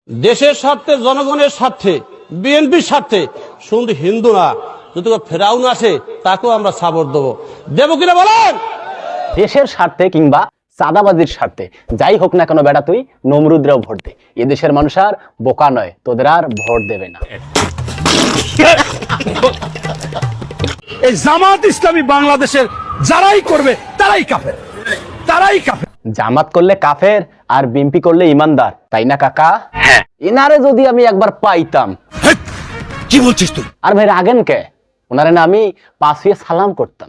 দেশের স্বার্থে, জনগণের স্বার্থে, বিএনপির স্বার্থে শুধু হিন্দু না, যদি ফেরাউন আসে তাকেও আমরা সাপোর্ট দেবো। দেবো কিনা বলেন? দেশের স্বার্থে কিংবা চাঁদাবাজির স্বার্থে যাই হোক না কেন বেটা, তুই নমরুদরাও ভোট দে। এদেশের মানুষ আর বোকা নয়, তোদের আর ভোট দেবে না। এই জামাত ইসলামী বাংলাদেশের যারাই করবে তারাই কাফের, তারাই কাফের। জামাত করলে কাফের আর বিএনপি করলে ইমানদার, তাই না কাকা? হ্যাঁ। এনারে যদি আমি একবার পাইতাম। কি বলছিস তুই? আর ভাই রাগেন কে? ওনারে না আমি পাঁচ হয়ে সালাম করতাম।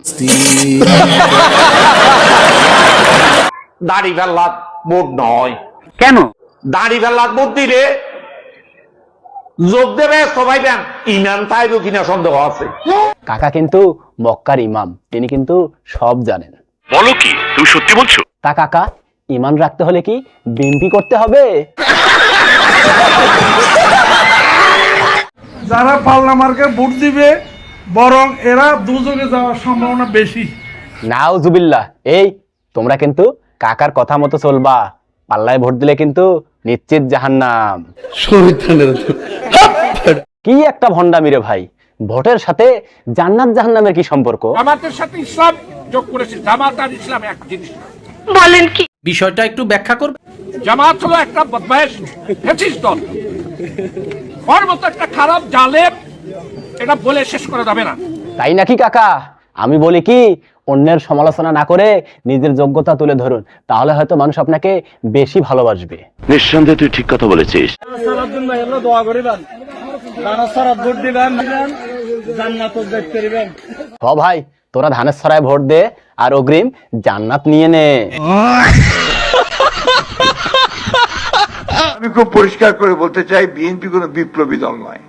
দাড়ি ফেলার ভোট নয়। কেন? দাড়ি ফেলার ভোট দিলে যোগ দেবে সবাই দেন, ইমান পাইব কিনা সন্দেহ আছে। কাকা কিন্তু মক্কার ইমাম, তিনি কিন্তু সব জানেন। বলো কি, তুমি সত্যি বলছো? তা কাকা, ইমান রাখতে হলে কি বিএনপি করতে হবে? যারা পাল্লা মার্কে ভোট দিবে বরং এরা দুযোগে যাওয়ার সম্ভাবনা বেশি। নাউজুবিল্লাহ। এই তোমরা কিন্তু কাকার কথা মতো চলবা, পাল্লায় ভোট দিলে কিন্তু নিশ্চিত জাহান্নাম। কি একটা ভন্ডামি রে ভাই, ভোটের সাথে জান্নাত জাহান্নামের কি সম্পর্ক? জামাতের সাথে ইসলাম যোগ করেছে, জামাত আর ইসলাম এক জিনিস। বলেন কি? বিষয়টা একটু ব্যাখ্যা করবে? জামাত হলো একটা বদমাইশ ফ্যাসিস্ট দল, ওর মতো একটা খারাপ জালেম, এটা বলে শেষ করা যাবে না। তাই নাকি কাকা? আমি বলি কি, অন্যের সমালোচনা না করে নিজের যোগ্যতা তুলে ধরুন, তাহলে হয়তো মানুষ আপনাকে বেশি ভালোবাসবে। নিঃসন্দেহে তুই ঠিক কথা বলেছিস। হ ভাই, তোরা ধানের ছড়ায় ভোট দে আর অগ্রিম জান্নাত নিয়ে নে। আমি খুব পরিষ্কার করে বলতে চাই, বিএনপি কোনো বিপ্লবী দল নয়।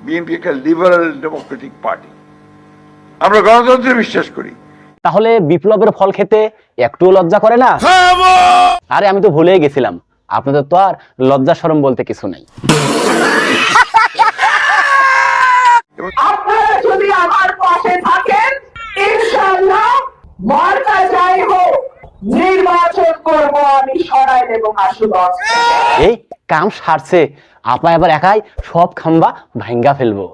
বিএনপি একটা লিবারেল ডেমোক্রেটিক পার্টি। আমরা গণতন্ত্রে বিশ্বাস করি। তাহলে বিপ্লবের ফল খেতে একটুও লজ্জা করে না? আরে আমি তো ভুলেই গেছিলাম, আপনাদের তো আর লজ্জা শরম বলতে কিছু নেই। আপনারা যদি আমার পাশে থাকেন, ইনশাআল্লাহ মার্কা যাই হোক নির্বাচন করব আমি সরাই দেব মাসুদ। এই কাম সারছে, আপা এবার একাই সব খাম্বা ভাঙ্গা ফেলবো।